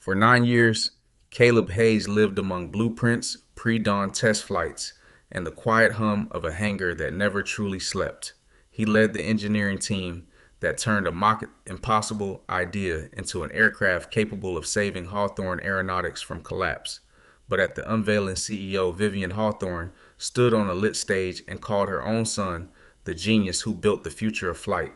For 9 years, Caleb Hayes lived among blueprints, pre-dawn test flights, and the quiet hum of a hangar that never truly slept. He led the engineering team that turned a mock impossible idea into an aircraft capable of saving Hawthorne Aeronautics from collapse. But at the unveiling, CEO Vivian Hawthorne stood on a lit stage and called her own son the genius who built the future of flight.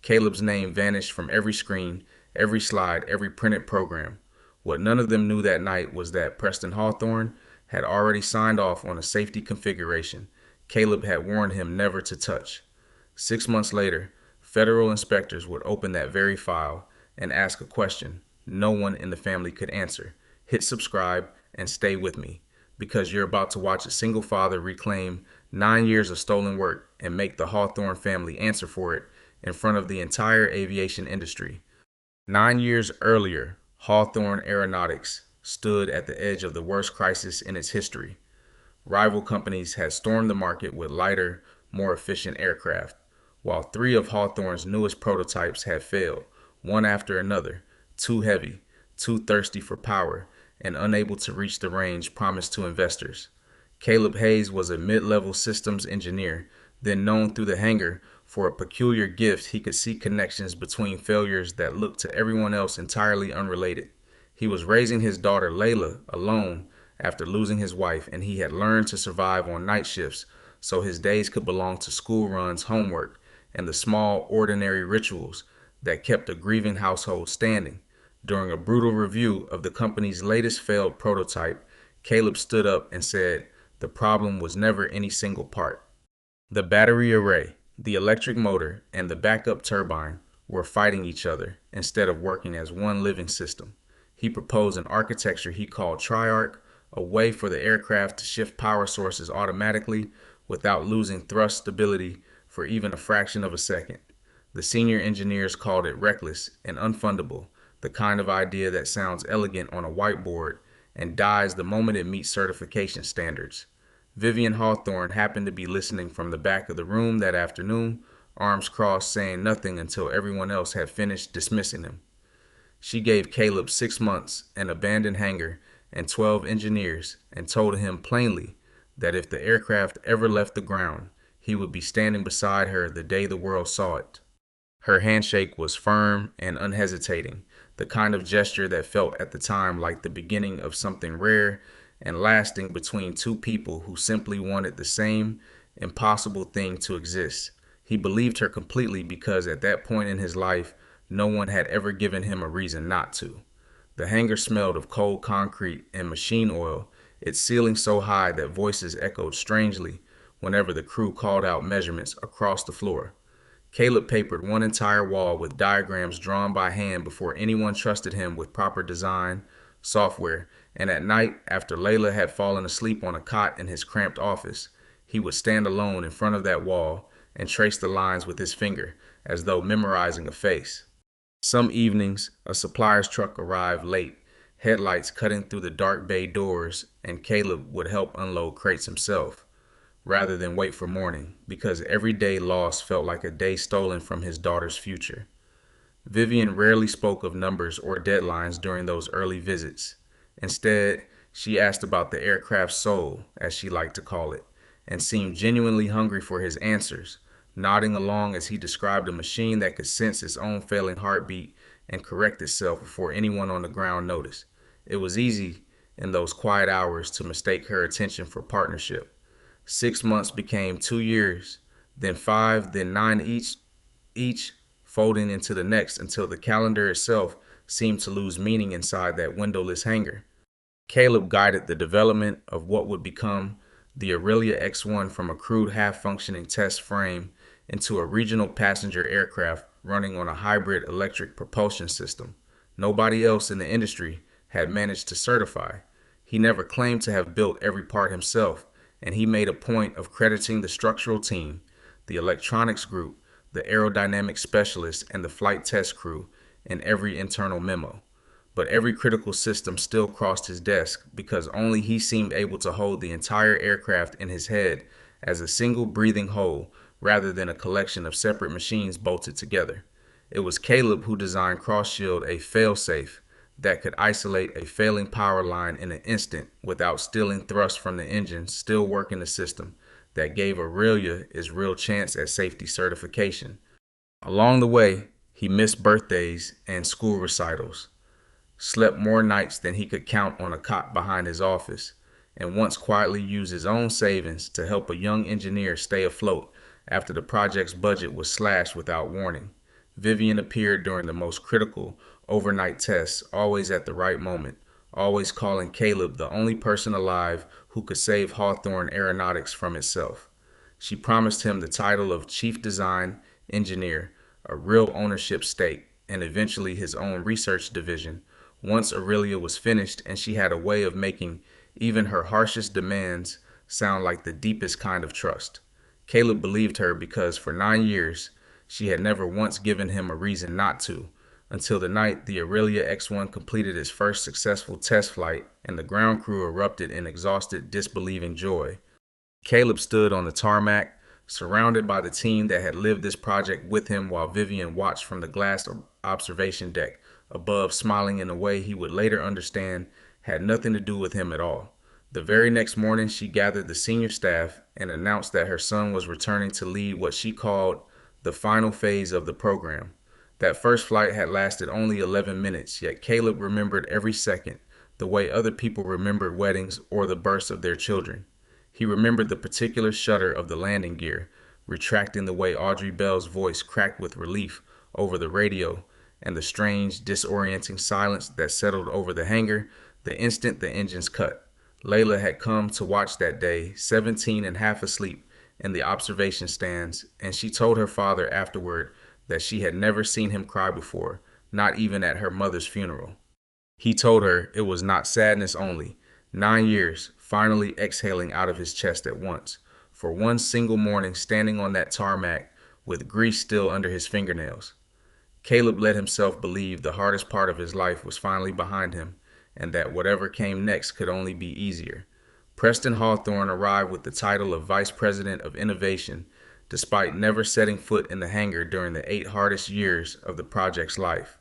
Caleb's name vanished from every screen, every slide, every printed program. What none of them knew that night was that Preston Hawthorne had already signed off on a safety configuration Caleb had warned him never to touch. 6 months later, federal inspectors would open that very file and ask a question no one in the family could answer. Hit subscribe and stay with me, because you're about to watch a single father reclaim 9 years of stolen work and make the Hawthorne family answer for it in front of the entire aviation industry. 9 years earlier, Hawthorne Aeronautics stood at the edge of the worst crisis in its history. Rival companies had stormed the market with lighter, more efficient aircraft, while three of Hawthorne's newest prototypes had failed, one after another, too heavy, too thirsty for power, and unable to reach the range promised to investors. Caleb Hayes was a mid-level systems engineer, then known through the hangar for a peculiar gift. He could see connections between failures that looked to everyone else entirely unrelated. He was raising his daughter Layla alone after losing his wife, and he had learned to survive on night shifts so his days could belong to school runs, homework, and the small, ordinary rituals that kept a grieving household standing. During a brutal review of the company's latest failed prototype, Caleb stood up and said the problem was never any single part. The battery array, the electric motor, and the backup turbine were fighting each other instead of working as one living system. He proposed an architecture he called Triarch, a way for the aircraft to shift power sources automatically without losing thrust stability for even a fraction of a second. The senior engineers called it reckless and unfundable, the kind of idea that sounds elegant on a whiteboard and dies the moment it meets certification standards. Vivian Hawthorne happened to be listening from the back of the room that afternoon, arms crossed, saying nothing until everyone else had finished dismissing him. She gave Caleb 6 months, an abandoned hangar, and 12 engineers, and told him plainly that if the aircraft ever left the ground, he would be standing beside her the day the world saw it. Her handshake was firm and unhesitating, the kind of gesture that felt at the time like the beginning of something rare and lasting between two people who simply wanted the same impossible thing to exist. He believed her completely because at that point in his life, no one had ever given him a reason not to. The hangar smelled of cold concrete and machine oil, its ceiling so high that voices echoed strangely whenever the crew called out measurements across the floor. Caleb papered one entire wall with diagrams drawn by hand before anyone trusted him with proper design software, and at night, after Layla had fallen asleep on a cot in his cramped office, he would stand alone in front of that wall and trace the lines with his finger, as though memorizing a face. Some evenings, a supplier's truck arrived late, headlights cutting through the dark bay doors, and Caleb would help unload crates himself, rather than wait for morning, because every day lost felt like a day stolen from his daughter's future. Vivian rarely spoke of numbers or deadlines during those early visits. Instead, she asked about the aircraft's soul, as she liked to call it, and seemed genuinely hungry for his answers, nodding along as he described a machine that could sense its own failing heartbeat and correct itself before anyone on the ground noticed. It was easy in those quiet hours to mistake her attention for partnership. 6 months became 2 years, then 5, then 9 each folding into the next until the calendar itself seemed to lose meaning inside that windowless hangar. Caleb guided the development of what would become the Aurelia X1 from a crude half-functioning test frame into a regional passenger aircraft running on a hybrid electric propulsion system nobody else in the industry had managed to certify. He never claimed to have built every part himself, and he made a point of crediting the structural team, the electronics group, the aerodynamic specialist, and the flight test crew in every internal memo. But every critical system still crossed his desk because only he seemed able to hold the entire aircraft in his head as a single breathing whole rather than a collection of separate machines bolted together. It was Caleb who designed Cross Shield, a fail-safe, that could isolate a failing power line in an instant without stealing thrust from the engine still working the system that gave Aurelia its real chance at safety certification. Along the way, he missed birthdays and school recitals, slept more nights than he could count on a cot behind his office, and once quietly used his own savings to help a young engineer stay afloat after the project's budget was slashed without warning. Vivian appeared during the most critical overnight tests, always at the right moment, always calling Caleb the only person alive who could save Hawthorne Aeronautics from itself. She promised him the title of Chief Design Engineer, a real ownership stake, and eventually his own research division once Aurelia was finished, and she had a way of making even her harshest demands sound like the deepest kind of trust. Caleb believed her because for 9 years she had never once given him a reason not to, until the night the Aurelia X1 completed its first successful test flight and the ground crew erupted in exhausted, disbelieving joy. Caleb stood on the tarmac, surrounded by the team that had lived this project with him while Vivian watched from the glass observation deck above, smiling in a way he would later understand had nothing to do with him at all. The very next morning, she gathered the senior staff and announced that her son was returning to lead what she called the final phase of the program. That first flight had lasted only 11 minutes, yet Caleb remembered every second, the way other people remembered weddings or the births of their children. He remembered the particular shudder of the landing gear, retracting the way Audrey Bell's voice cracked with relief over the radio, and the strange, disorienting silence that settled over the hangar the instant the engines cut. Layla had come to watch that day, 17 and half asleep, in the observation stands, and she told her father afterward that she had never seen him cry before, not even at her mother's funeral. He told her it was not sadness only, 9 years finally exhaling out of his chest at once, for one single morning standing on that tarmac with grease still under his fingernails. Caleb let himself believe the hardest part of his life was finally behind him, and that whatever came next could only be easier. Preston Hawthorne arrived with the title of Vice President of Innovation, despite never setting foot in the hangar during the 8 hardest years of the project's life.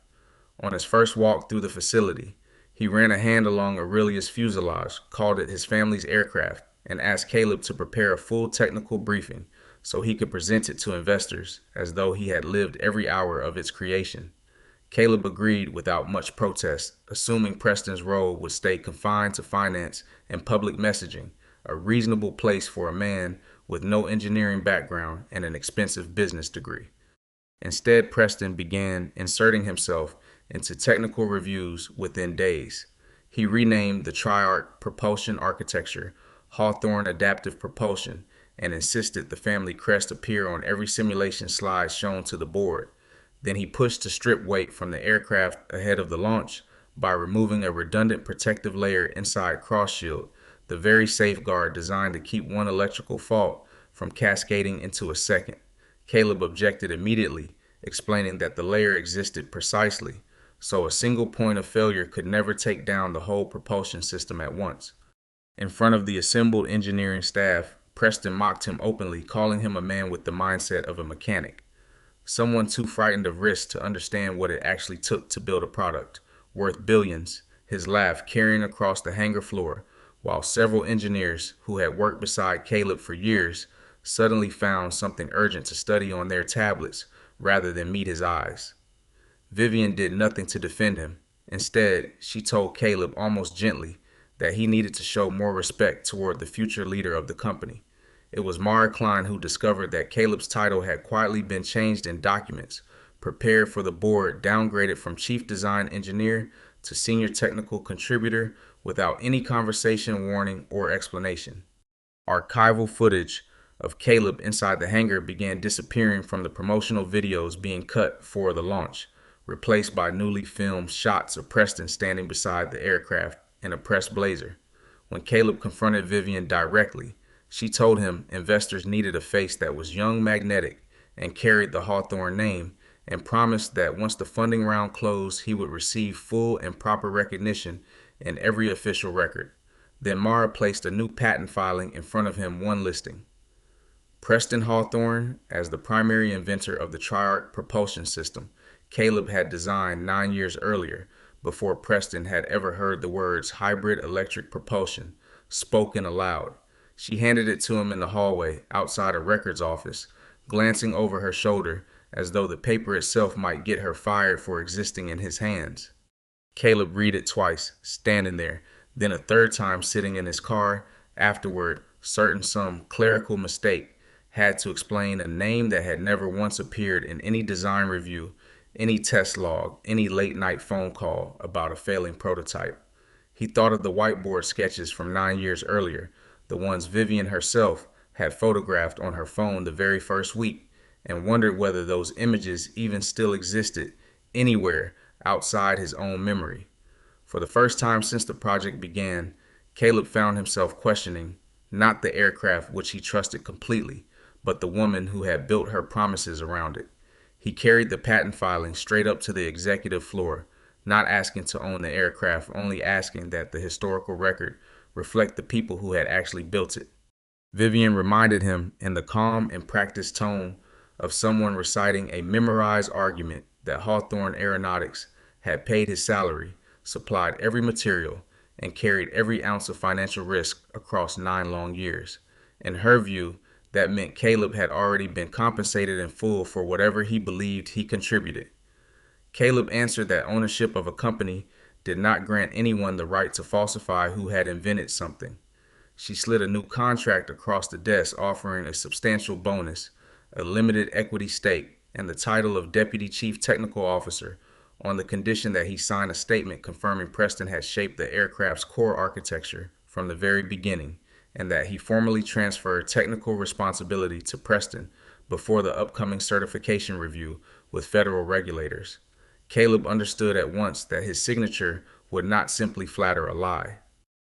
On his first walk through the facility, he ran a hand along Aurelia's fuselage, called it his family's aircraft, and asked Caleb to prepare a full technical briefing so he could present it to investors as though he had lived every hour of its creation. Caleb agreed without much protest, assuming Preston's role would stay confined to finance and public messaging, a reasonable place for a man with no engineering background and an expensive business degree. Instead, Preston began inserting himself into technical reviews within days. He renamed the Triarch propulsion architecture Hawthorne Adaptive Propulsion and insisted the family crest appear on every simulation slide shown to the board. Then he pushed to strip weight from the aircraft ahead of the launch by removing a redundant protective layer inside cross shield, the very safeguard designed to keep one electrical fault from cascading into a second. Caleb objected immediately, explaining that the layer existed precisely, so a single point of failure could never take down the whole propulsion system at once. In front of the assembled engineering staff, Preston mocked him openly, calling him a man with the mindset of a mechanic. Someone too frightened of risk to understand what it actually took to build a product worth billions, his laugh carrying across the hangar floor, while several engineers who had worked beside Caleb for years suddenly found something urgent to study on their tablets rather than meet his eyes. Vivian did nothing to defend him. Instead, she told Caleb almost gently that he needed to show more respect toward the future leader of the company. It was Mara Klein who discovered that Caleb's title had quietly been changed in documents, prepared for the board, downgraded from chief design engineer to senior technical contributor without any conversation, warning, or explanation. Archival footage of Caleb inside the hangar began disappearing from the promotional videos being cut for the launch, replaced by newly filmed shots of Preston standing beside the aircraft in a pressed blazer. When Caleb confronted Vivian directly, she told him investors needed a face that was young, magnetic, and carried the Hawthorne name, and promised that once the funding round closed, he would receive full and proper recognition in every official record. Then Mara placed a new patent filing in front of him, one listing. Preston Hawthorne, as the primary inventor of the Triarch propulsion system Caleb had designed 9 years earlier, before Preston had ever heard the words hybrid electric propulsion spoken aloud. She handed it to him in the hallway outside a records office, glancing over her shoulder as though the paper itself might get her fired for existing in his hands. Caleb read it twice, standing there, then a third time sitting in his car. Afterward, certain some clerical mistake had to explain a name that had never once appeared in any design review, any test log, any late night phone call about a failing prototype. He thought of the whiteboard sketches from 9 years earlier, the ones Vivian herself had photographed on her phone the very first week, and wondered whether those images even still existed anywhere outside his own memory. For the first time since the project began, Caleb found himself questioning not the aircraft which he trusted completely, but the woman who had built her promises around it. He carried the patent filing straight up to the executive floor, not asking to own the aircraft, only asking that the historical record reflect the people who had actually built it. Vivian reminded him in the calm and practiced tone of someone reciting a memorized argument that Hawthorne Aeronautics had paid his salary, supplied every material, and carried every ounce of financial risk across 9 long years. In her view, that meant Caleb had already been compensated in full for whatever he believed he contributed. Caleb answered that ownership of a company did not grant anyone the right to falsify who had invented something. She slid a new contract across the desk offering a substantial bonus, a limited equity stake, and the title of Deputy Chief Technical Officer on the condition that he sign a statement confirming Preston had shaped the aircraft's core architecture from the very beginning, and that he formally transferred technical responsibility to Preston before the upcoming certification review with federal regulators. Caleb understood at once that his signature would not simply flatter a lie.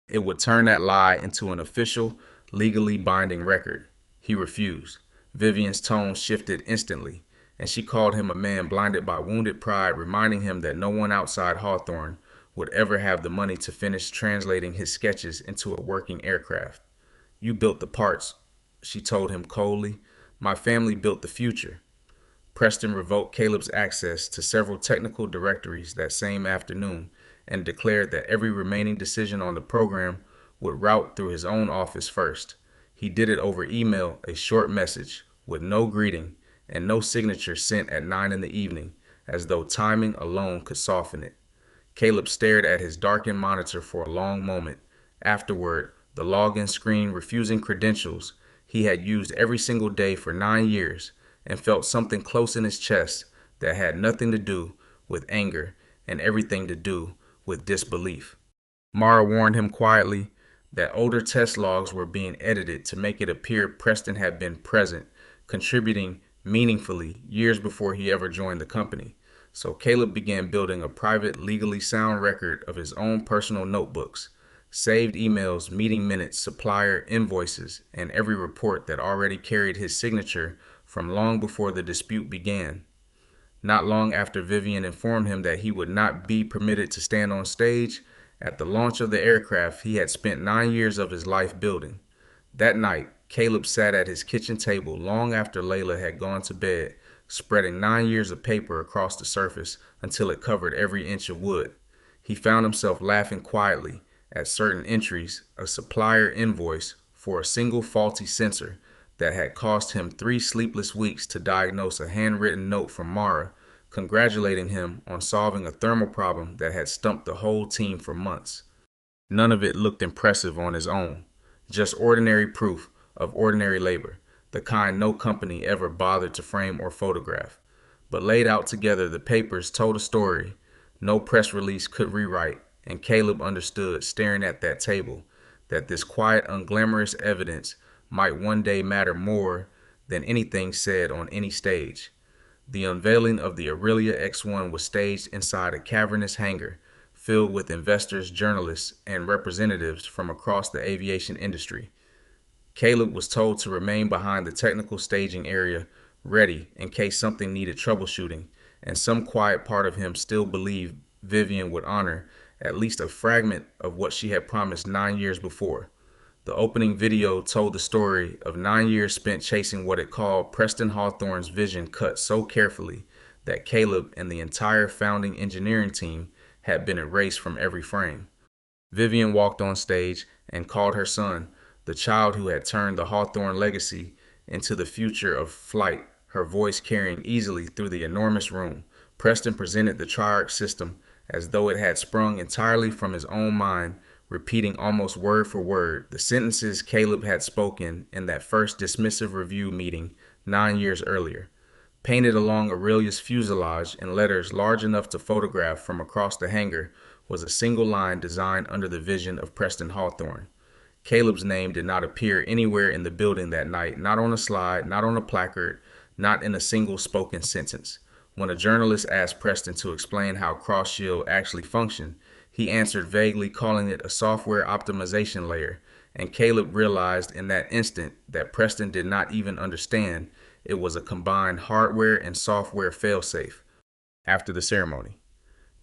It would turn that lie into an official, legally binding record. He refused. Vivian's tone shifted instantly, and she called him a man blinded by wounded pride, reminding him that no one outside Hawthorne would ever have the money to finish translating his sketches into a working aircraft. "You built the parts," she told him coldly. "My family built the future." Preston revoked Caleb's access to several technical directories that same afternoon and declared that every remaining decision on the program would route through his own office first. He did it over email, a short message with no greeting and no signature sent at 9 in the evening, as though timing alone could soften it. Caleb stared at his darkened monitor for a long moment. Afterward, the login screen refusing credentials he had used every single day for 9 years, and felt something close in his chest that had nothing to do with anger and everything to do with disbelief. Mara warned him quietly that older test logs were being edited to make it appear Preston had been present, contributing meaningfully years before he ever joined the company. So Caleb began building a private, legally sound record of his own personal notebooks, saved emails, meeting minutes, supplier invoices, and every report that already carried his signature from long before the dispute began. Not long after Vivian informed him that he would not be permitted to stand on stage at the launch of the aircraft he had spent 9 years of his life building. That night, Caleb sat at his kitchen table long after Layla had gone to bed, spreading 9 years of paper across the surface until it covered every inch of wood. He found himself laughing quietly at certain entries, a supplier invoice for a single faulty sensor that had cost him 3 sleepless weeks to diagnose, a handwritten note from Mara congratulating him on solving a thermal problem that had stumped the whole team for months. None of it looked impressive on his own, just ordinary proof of ordinary labor, the kind no company ever bothered to frame or photograph. But laid out together, the papers told a story no press release could rewrite, and Caleb understood, staring at that table, that this quiet, unglamorous evidence might one day matter more than anything said on any stage. The unveiling of the Aurelia X1 was staged inside a cavernous hangar filled with investors, journalists, and representatives from across the aviation industry. Caleb was told to remain behind the technical staging area, ready in case something needed troubleshooting, and some quiet part of him still believed Vivian would honor at least a fragment of what she had promised 9 years before. The opening video told the story of 9 years spent chasing what it called Preston Hawthorne's vision, cut so carefully that Caleb and the entire founding engineering team had been erased from every frame. Vivian walked on stage and called her son, the child who had turned the Hawthorne legacy into the future of flight, her voice carrying easily through the enormous room. Preston presented the Triarch system as though it had sprung entirely from his own mind, repeating almost word for word the sentences Caleb had spoken in that first dismissive review meeting 9 years earlier. Painted along Aurelia's fuselage in letters large enough to photograph from across the hangar was a single line designed under the vision of Preston Hawthorne. Caleb's name did not appear anywhere in the building that night, not on a slide, not on a placard, not in a single spoken sentence. When a journalist asked Preston to explain how Cross Shield actually functioned, he answered vaguely, calling it a software optimization layer, and Caleb realized in that instant that Preston did not even understand it was a combined hardware and software failsafe. After the ceremony,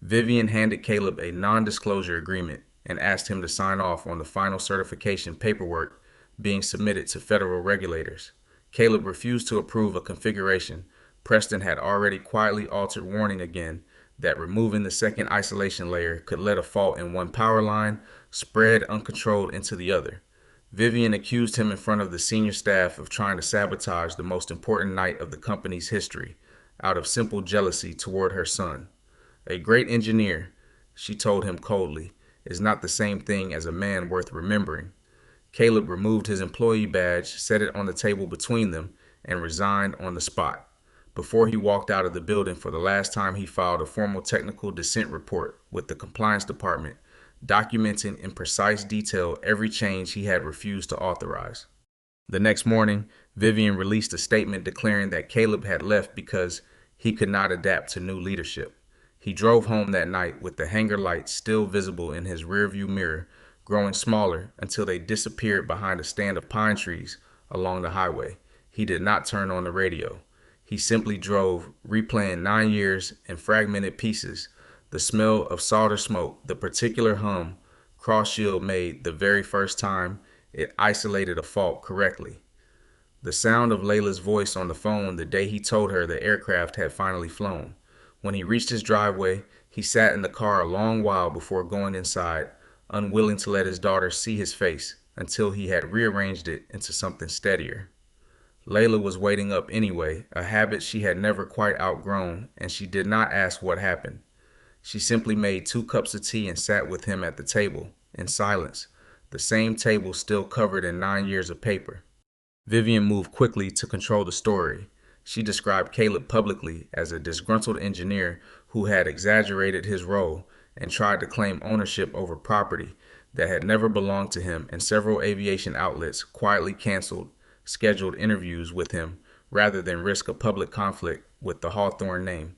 Vivian handed Caleb a non-disclosure agreement and asked him to sign off on the final certification paperwork being submitted to federal regulators. Caleb refused to approve a configuration Preston had already quietly altered, warning again that removing the second isolation layer could let a fault in one power line spread uncontrolled into the other. Vivian accused him in front of the senior staff of trying to sabotage the most important night of the company's history out of simple jealousy toward her son. A great engineer, she told him coldly, is not the same thing as a man worth remembering. Caleb removed his employee badge, set it on the table between them, and resigned on the spot. Before he walked out of the building for the last time, he filed a formal technical dissent report with the compliance department, documenting in precise detail every change he had refused to authorize. The next morning, Vivian released a statement declaring that Caleb had left because he could not adapt to new leadership. He drove home that night with the hangar lights still visible in his rearview mirror, growing smaller until they disappeared behind a stand of pine trees along the highway. He did not turn on the radio. He simply drove, replaying 9 years in fragmented pieces, the smell of solder smoke, the particular hum Cross Shield made the very first time it isolated a fault correctly. The sound of Layla's voice on the phone the day he told her the aircraft had finally flown. When he reached his driveway, he sat in the car a long while before going inside, unwilling to let his daughter see his face until he had rearranged it into something steadier. Layla was waiting up anyway, a habit she had never quite outgrown, and she did not ask what happened. She simply made 2 cups of tea and sat with him at the table, in silence, the same table still covered in 9 years of paper. Vivian moved quickly to control the story. She described Caleb publicly as a disgruntled engineer who had exaggerated his role and tried to claim ownership over property that had never belonged to him, and several aviation outlets quietly canceled scheduled interviews with him rather than risk a public conflict with the Hawthorne name.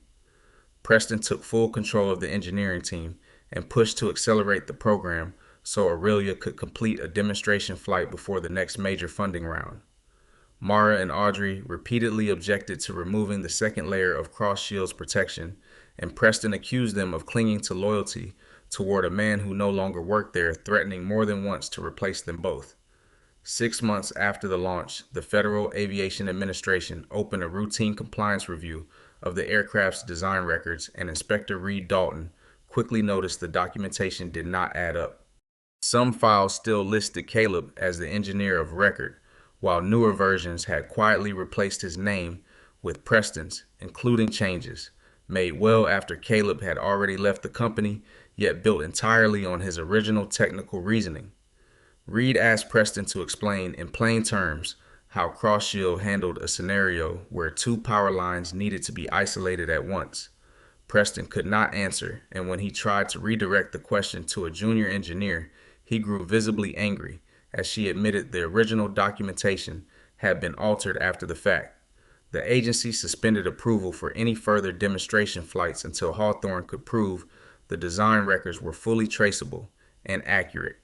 Preston took full control of the engineering team and pushed to accelerate the program so Aurelia could complete a demonstration flight before the next major funding round. Mara and Audrey repeatedly objected to removing the second layer of Cross Shield's protection, and Preston accused them of clinging to loyalty toward a man who no longer worked there, threatening more than once to replace them both. 6 months after the launch, the Federal Aviation Administration opened a routine compliance review of the aircraft's design records, and Inspector Reed Dalton quickly noticed the documentation did not add up. Some files still listed Caleb as the engineer of record, while newer versions had quietly replaced his name with Preston's, including changes made well after Caleb had already left the company, yet built entirely on his original technical reasoning. Reed asked Preston to explain in plain terms how Cross Shield handled a scenario where 2 power lines needed to be isolated at once. Preston could not answer, and when he tried to redirect the question to a junior engineer, he grew visibly angry as she admitted the original documentation had been altered after the fact. The agency suspended approval for any further demonstration flights until Hawthorne could prove the design records were fully traceable and accurate.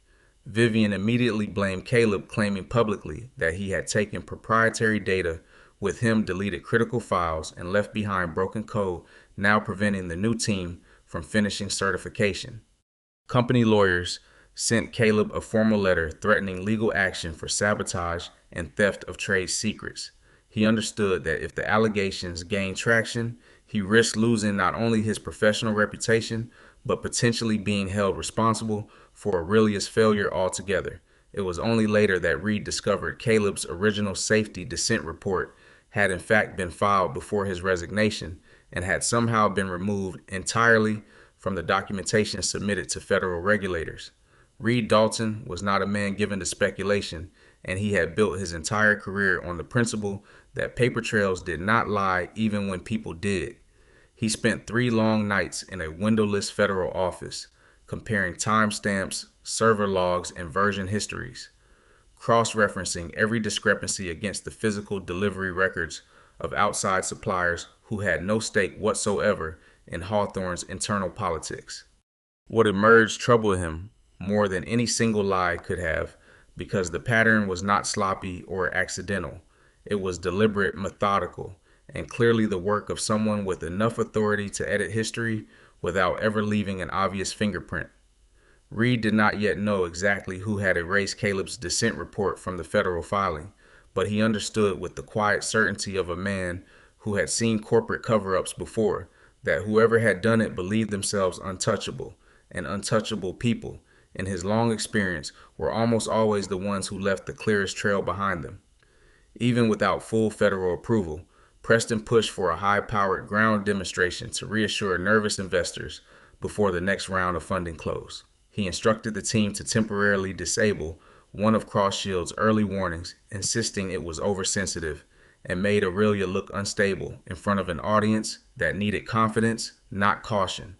Vivian immediately blamed Caleb, claiming publicly that he had taken proprietary data with him, deleted critical files, and left behind broken code, now preventing the new team from finishing certification. Company lawyers sent Caleb a formal letter threatening legal action for sabotage and theft of trade secrets. He understood that if the allegations gained traction, he risked losing not only his professional reputation, but potentially being held responsible for Aurelia's failure altogether. It was only later that Reed discovered Caleb's original safety descent report had in fact been filed before his resignation and had somehow been removed entirely from the documentation submitted to federal regulators. Reed Dalton was not a man given to speculation, and he had built his entire career on the principle that paper trails did not lie even when people did. He spent 3 long nights in a windowless federal office, comparing timestamps, server logs, and version histories, cross-referencing every discrepancy against the physical delivery records of outside suppliers who had no stake whatsoever in Hawthorne's internal politics. What emerged troubled him more than any single lie could have, because the pattern was not sloppy or accidental. It was deliberate, methodical, and clearly the work of someone with enough authority to edit history without ever leaving an obvious fingerprint. Reed did not yet know exactly who had erased Caleb's descent report from the federal filing, but he understood with the quiet certainty of a man who had seen corporate cover-ups before that whoever had done it believed themselves untouchable, and untouchable people, in his long experience, were almost always the ones who left the clearest trail behind them. Even without full federal approval, Preston pushed for a high-powered ground demonstration to reassure nervous investors before the next round of funding closed. He instructed the team to temporarily disable one of CrossShield's early warnings, insisting it was oversensitive, and made Aurelia look unstable in front of an audience that needed confidence, not caution.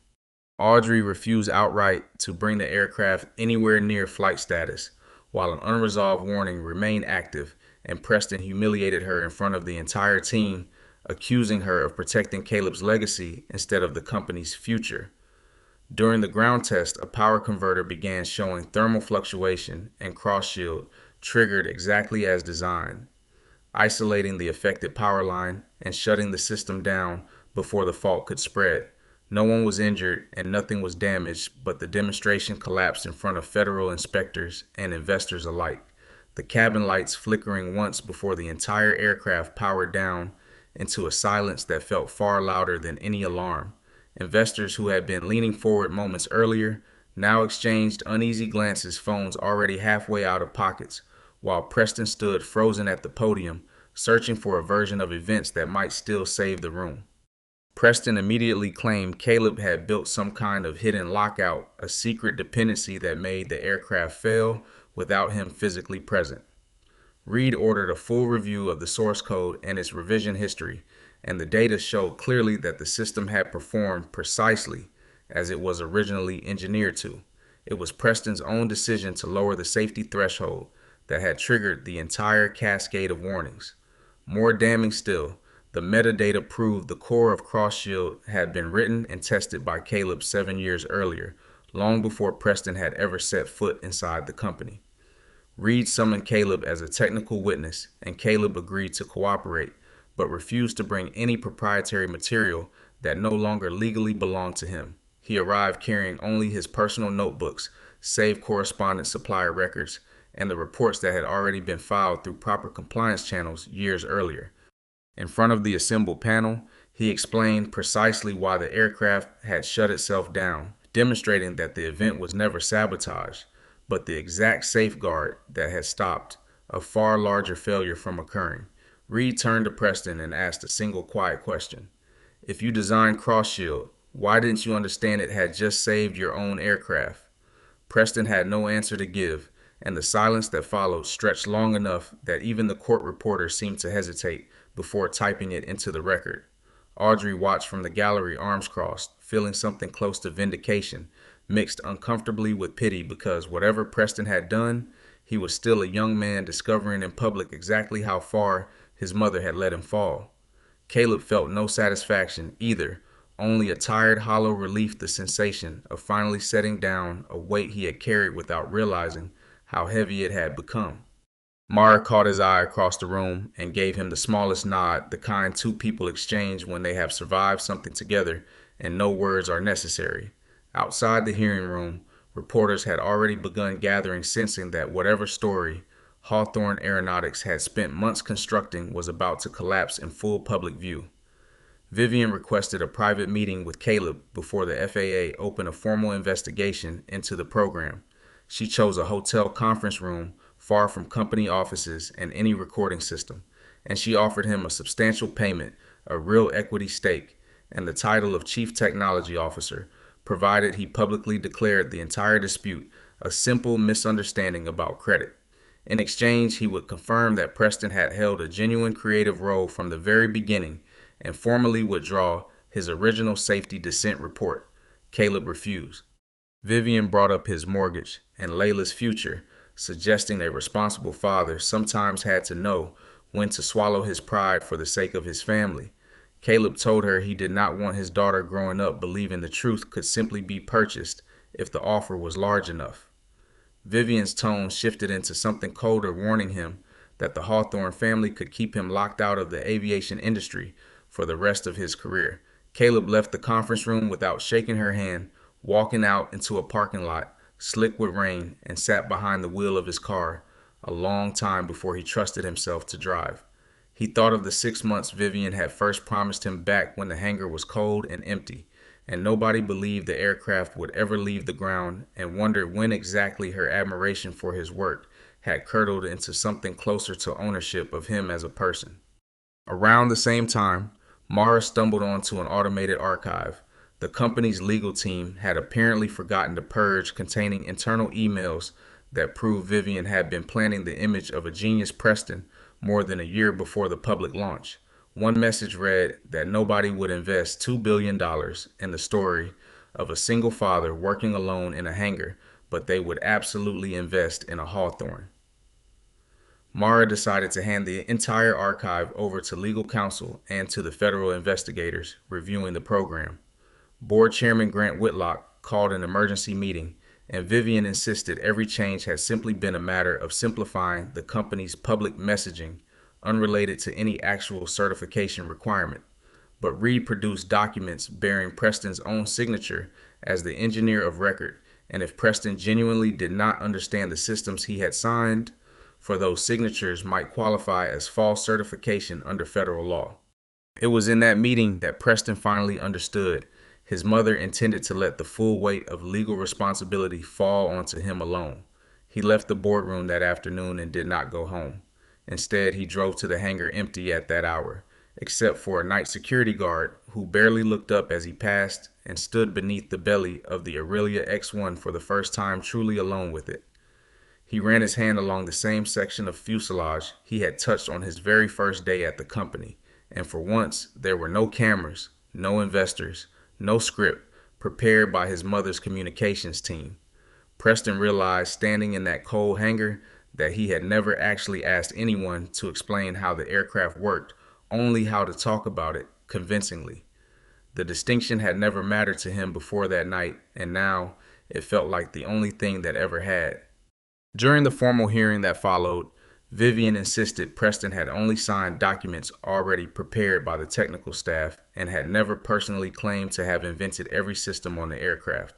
Audrey refused outright to bring the aircraft anywhere near flight status, while an unresolved warning remained active, and Preston humiliated her in front of the entire team, accusing her of protecting Caleb's legacy instead of the company's future. During the ground test, a power converter began showing thermal fluctuation, and CrossShield triggered exactly as designed, isolating the affected power line and shutting the system down before the fault could spread. No one was injured and nothing was damaged, but the demonstration collapsed in front of federal inspectors and investors alike, the cabin lights flickering once before the entire aircraft powered down into a silence that felt far louder than any alarm. Investors who had been leaning forward moments earlier now exchanged uneasy glances, phones already halfway out of pockets, while Preston stood frozen at the podium, searching for a version of events that might still save the room. Preston immediately claimed Caleb had built some kind of hidden lockout, a secret dependency that made the aircraft fail without him physically present. Reed ordered a full review of the source code and its revision history, and the data showed clearly that the system had performed precisely as it was originally engineered to. It was Preston's own decision to lower the safety threshold that had triggered the entire cascade of warnings. More damning still, the metadata proved the core of CrossShield had been written and tested by Caleb 7 years earlier, long before Preston had ever set foot inside the company. Reed summoned Caleb as a technical witness, and Caleb agreed to cooperate, but refused to bring any proprietary material that no longer legally belonged to him. He arrived carrying only his personal notebooks, saved correspondence supplier records, and the reports that had already been filed through proper compliance channels years earlier. In front of the assembled panel, he explained precisely why the aircraft had shut itself down, demonstrating that the event was never sabotaged, but the exact safeguard that had stopped a far larger failure from occurring. Reed turned to Preston and asked a single quiet question. If you designed CrossShield, why didn't you understand it had just saved your own aircraft? Preston had no answer to give, and the silence that followed stretched long enough that even the court reporter seemed to hesitate before typing it into the record. Audrey watched from the gallery, arms crossed, feeling something close to vindication, mixed uncomfortably with pity, because whatever Preston had done, he was still a young man discovering in public exactly how far his mother had let him fall. Caleb felt no satisfaction either, only a tired, hollow relief, the sensation of finally setting down a weight he had carried without realizing how heavy it had become. Mara caught his eye across the room and gave him the smallest nod, the kind two people exchange when they have survived something together and no words are necessary. Outside the hearing room, reporters had already begun gathering, sensing that whatever story Hawthorne Aeronautics had spent months constructing was about to collapse in full public view. Vivian requested a private meeting with Caleb before the FAA opened a formal investigation into the program. She chose a hotel conference room far from company offices and any recording system, and she offered him a substantial payment, a real equity stake, and the title of Chief Technology Officer, provided he publicly declared the entire dispute a simple misunderstanding about credit. In exchange, he would confirm that Preston had held a genuine creative role from the very beginning and formally withdraw his original safety dissent report. Caleb refused. Vivian brought up his mortgage and Layla's future, suggesting a responsible father sometimes had to know when to swallow his pride for the sake of his family. Caleb told her he did not want his daughter growing up believing the truth could simply be purchased if the offer was large enough. Vivian's tone shifted into something colder, warning him that the Hawthorne family could keep him locked out of the aviation industry for the rest of his career. Caleb left the conference room without shaking her hand, walking out into a parking lot, slick with rain, and sat behind the wheel of his car a long time before he trusted himself to drive. He thought of the 6 months Vivian had first promised him back when the hangar was cold and empty, and nobody believed the aircraft would ever leave the ground, and wondered when exactly her admiration for his work had curdled into something closer to ownership of him as a person. Around the same time, Mara stumbled onto an automated archive. The company's legal team had apparently forgotten to purge containing internal emails that proved Vivian had been planting the image of a genius Preston more than a year before the public launch. One message read that nobody would invest $2 billion in the story of a single father working alone in a hangar, but they would absolutely invest in a Hawthorne. Mara decided to hand the entire archive over to legal counsel and to the federal investigators reviewing the program. Board Chairman Grant Whitlock called an emergency meeting, and Vivian insisted every change had simply been a matter of simplifying the company's public messaging, unrelated to any actual certification requirement. But Reed produced documents bearing Preston's own signature as the engineer of record, and if Preston genuinely did not understand the systems he had signed for, those signatures might qualify as false certification under federal law. It was in that meeting that Preston finally understood. His mother intended to let the full weight of legal responsibility fall onto him alone. He left the boardroom that afternoon and did not go home. Instead, he drove to the hangar empty at that hour, except for a night security guard who barely looked up as he passed and stood beneath the belly of the Aurelia X1 for the first time truly alone with it. He ran his hand along the same section of fuselage he had touched on his very first day at the company, and for once there were no cameras, no investors, no script prepared by his mother's communications team. Preston realized, standing in that cold hangar, that he had never actually asked anyone to explain how the aircraft worked, only how to talk about it convincingly. The distinction had never mattered to him before that night, and now it felt like the only thing that ever had. During the formal hearing that followed, Vivian insisted Preston had only signed documents already prepared by the technical staff and had never personally claimed to have invented every system on the aircraft.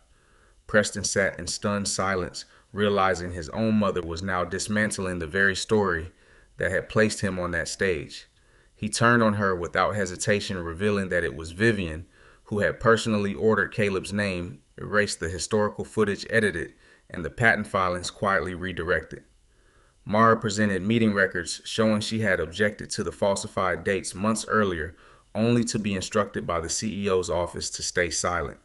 Preston sat in stunned silence, realizing his own mother was now dismantling the very story that had placed him on that stage. He turned on her without hesitation, revealing that it was Vivian who had personally ordered Caleb's name erased, the historical footage edited, and the patent filings quietly redirected. Mara presented meeting records showing she had objected to the falsified dates months earlier, only to be instructed by the CEO's office to stay silent.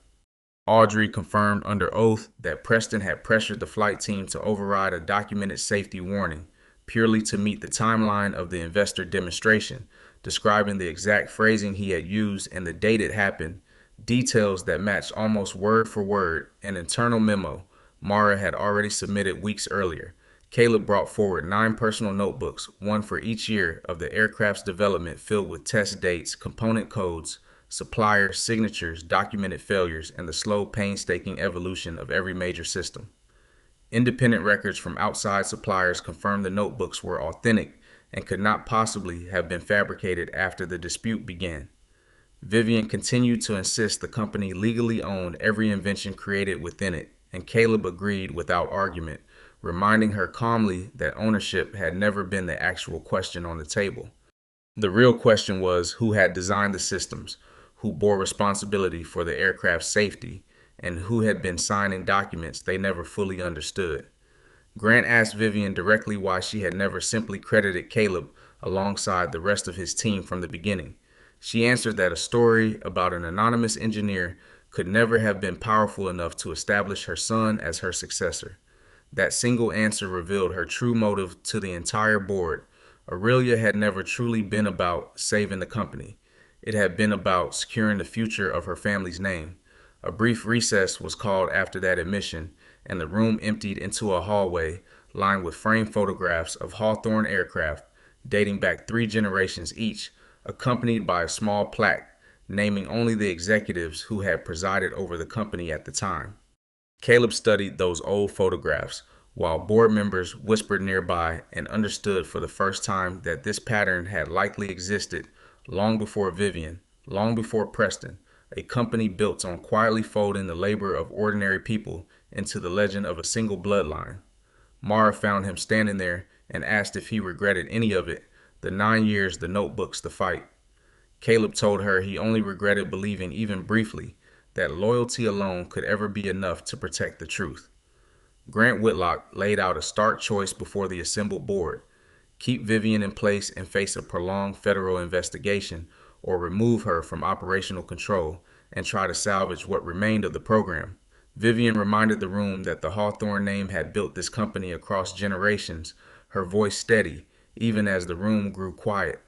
Audrey confirmed under oath that Preston had pressured the flight team to override a documented safety warning, purely to meet the timeline of the investor demonstration, describing the exact phrasing he had used and the date it happened, details that matched almost word for word an internal memo Mara had already submitted weeks earlier. Caleb brought forward 9 personal notebooks, one for each year of the aircraft's development, filled with test dates, component codes, supplier signatures, documented failures, and the slow, painstaking evolution of every major system. Independent records from outside suppliers confirmed the notebooks were authentic and could not possibly have been fabricated after the dispute began. Vivian continued to insist the company legally owned every invention created within it, and Caleb agreed without argument, reminding her calmly that ownership had never been the actual question on the table. The real question was who had designed the systems, who bore responsibility for the aircraft's safety and who had been signing documents they never fully understood. Grant asked Vivian directly why she had never simply credited Caleb alongside the rest of his team from the beginning. She answered that a story about an anonymous engineer could never have been powerful enough to establish her son as her successor. That single answer revealed her true motive to the entire board. Aurelia had never truly been about saving the company. It had been about securing the future of her family's name. A brief recess was called after that admission, and the room emptied into a hallway lined with framed photographs of Hawthorne aircraft dating back 3 generations each, accompanied by a small plaque naming only the executives who had presided over the company at the time. Caleb studied those old photographs, while board members whispered nearby and understood for the first time that this pattern had likely existed long before Vivian, long before Preston, a company built on quietly folding the labor of ordinary people into the legend of a single bloodline. Mara found him standing there and asked if he regretted any of it, the 9 years, the notebooks, the fight. Caleb told her he only regretted believing even briefly that loyalty alone could ever be enough to protect the truth. Grant Whitlock laid out a stark choice before the assembled board: keep Vivian in place and face a prolonged federal investigation, or remove her from operational control and try to salvage what remained of the program. Vivian reminded the room that the Hawthorne name had built this company across generations, her voice steady, even as the room grew quiet.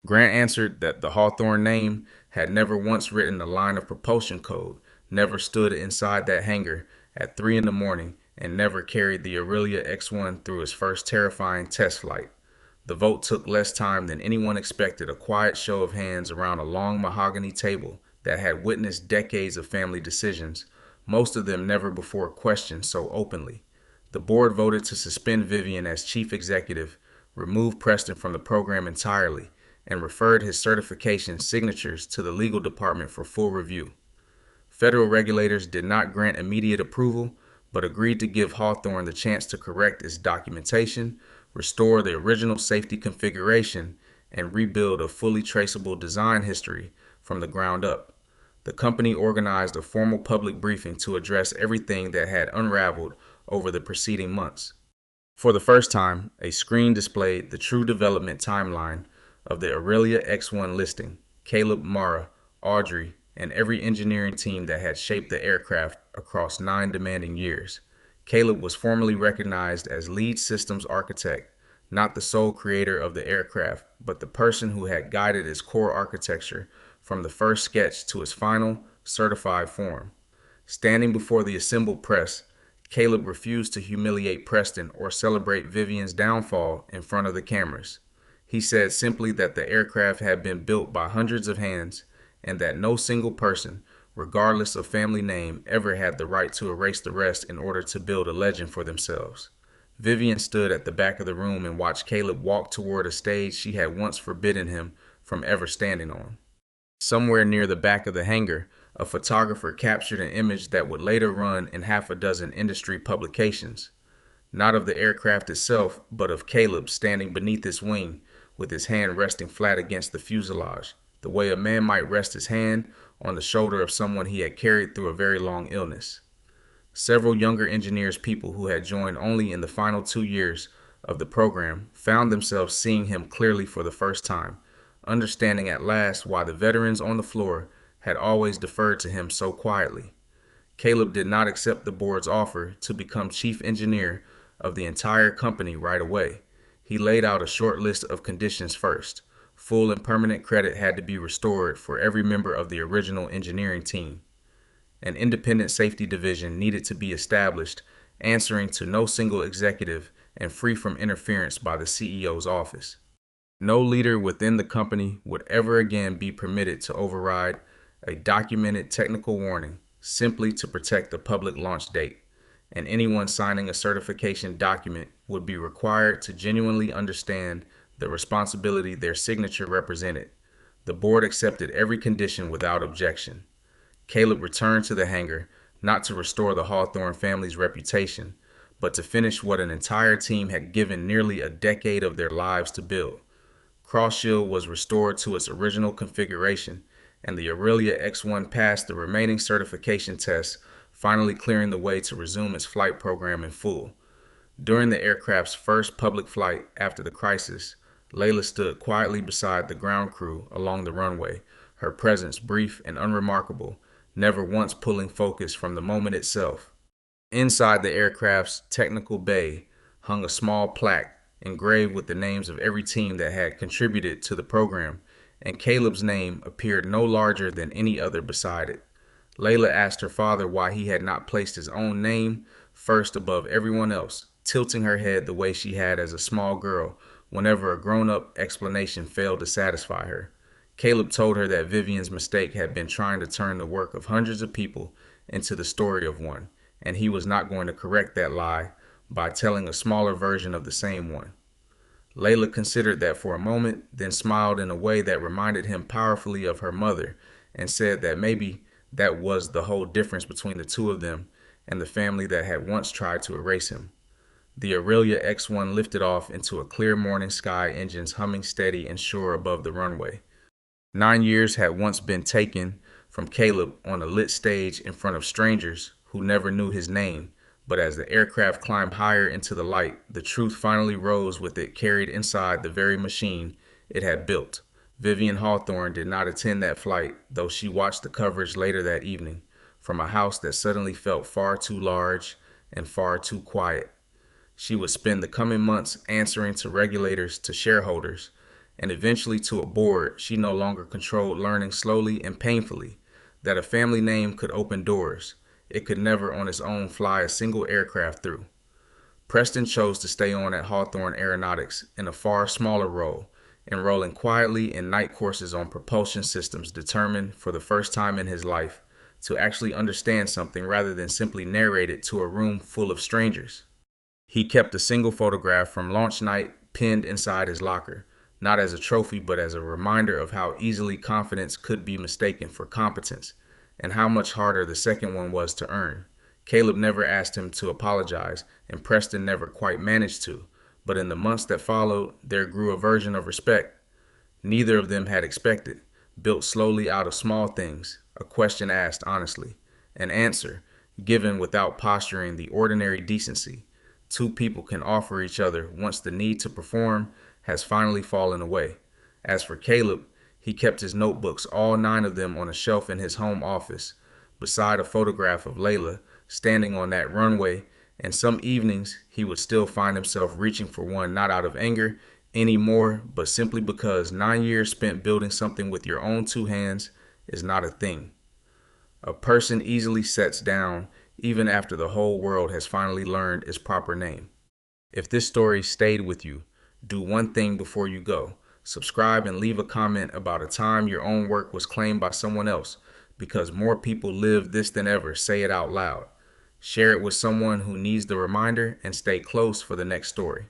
Grant answered that the Hawthorne name had never once written a line of propulsion code, never stood inside that hangar at 3 in the morning, and never carried the Aurelia X1 through its first terrifying test flight. The vote took less time than anyone expected, a quiet show of hands around a long mahogany table that had witnessed decades of family decisions, most of them never before questioned so openly. The board voted to suspend Vivian as chief executive, remove Preston from the program entirely, and referred his certification signatures to the legal department for full review. Federal regulators did not grant immediate approval, but agreed to give Hawthorne the chance to correct its documentation, restore the original safety configuration, and rebuild a fully traceable design history from the ground up. The company organized a formal public briefing to address everything that had unraveled over the preceding months. For the first time, a screen displayed the true development timeline of the Aurelia X1 listing: Caleb, Mara, Audrey, and every engineering team that had shaped the aircraft across 9 demanding years. Caleb was formally recognized as lead systems architect, not the sole creator of the aircraft, but the person who had guided its core architecture from the first sketch to its final, certified form. Standing before the assembled press, Caleb refused to humiliate Preston or celebrate Vivian's downfall in front of the cameras. He said simply that the aircraft had been built by hundreds of hands, and that no single person, regardless of family name, ever had the right to erase the rest in order to build a legend for themselves. Vivian stood at the back of the room and watched Caleb walk toward a stage she had once forbidden him from ever standing on. Somewhere near the back of the hangar, a photographer captured an image that would later run in half a dozen industry publications. Not of the aircraft itself, but of Caleb standing beneath its wing, with his hand resting flat against the fuselage, the way a man might rest his hand on the shoulder of someone he had carried through a very long illness. Several younger engineers, people who had joined only in the final 2 years of the program, found themselves seeing him clearly for the first time, understanding at last why the veterans on the floor had always deferred to him so quietly. Caleb did not accept the board's offer to become chief engineer of the entire company right away. He laid out a short list of conditions first. Full and permanent credit had to be restored for every member of the original engineering team. An independent safety division needed to be established, answering to no single executive and free from interference by the CEO's office. No leader within the company would ever again be permitted to override a documented technical warning simply to protect the public launch date, and anyone signing a certification document would be required to genuinely understand the responsibility their signature represented. The board accepted every condition without objection. Caleb returned to the hangar, not to restore the Hawthorne family's reputation, but to finish what an entire team had given nearly a decade of their lives to build. Cross Shield was restored to its original configuration, and the Aurelia X1 passed the remaining certification tests, finally clearing the way to resume its flight program in full. During the aircraft's first public flight after the crisis, Layla stood quietly beside the ground crew along the runway, her presence brief and unremarkable, never once pulling focus from the moment itself. Inside the aircraft's technical bay hung a small plaque engraved with the names of every team that had contributed to the program, and Caleb's name appeared no larger than any other beside it. Layla asked her father why he had not placed his own name first above everyone else, tilting her head the way she had as a small girl whenever a grown-up explanation failed to satisfy her. Caleb told her that Vivian's mistake had been trying to turn the work of hundreds of people into the story of one, and he was not going to correct that lie by telling a smaller version of the same one. Layla considered that for a moment, then smiled in a way that reminded him powerfully of her mother, and said that maybe that was the whole difference between the two of them and the family that had once tried to erase him. The Aurelia X1 lifted off into a clear morning sky, engines humming steady and sure above the runway. 9 years had once been taken from Caleb on a lit stage in front of strangers who never knew his name, but as the aircraft climbed higher into the light, the truth finally rose with it carried inside the very machine it had built. Vivian Hawthorne did not attend that flight, though she watched the coverage later that evening, from a house that suddenly felt far too large and far too quiet. She would spend the coming months answering to regulators, to shareholders, and eventually to a board she no longer controlled, learning slowly and painfully that a family name could open doors it could never on its own fly a single aircraft through. Preston chose to stay on at Hawthorne Aeronautics in a far smaller role, enrolling quietly in night courses on propulsion systems, determined for the first time in his life to actually understand something rather than simply narrate it to a room full of strangers. He kept a single photograph from launch night pinned inside his locker, not as a trophy but as a reminder of how easily confidence could be mistaken for competence, and how much harder the second one was to earn. Caleb never asked him to apologize, and Preston never quite managed to, but in the months that followed, there grew a version of respect neither of them had expected, built slowly out of small things, a question asked honestly, an answer given without posturing the ordinary decency two people can offer each other once the need to perform has finally fallen away. As for Caleb, he kept his notebooks, all 9 of them, on a shelf in his home office, beside a photograph of Layla standing on that runway, and some evenings he would still find himself reaching for one, not out of anger anymore, but simply because 9 years spent building something with your own 2 hands is not a thing. A person easily sets down even after the whole world has finally learned its proper name. If this story stayed with you, do one thing before you go. Subscribe and leave a comment about a time your own work was claimed by someone else, because more people live this than ever. Say it out loud. Share it with someone who needs the reminder, and stay close for the next story.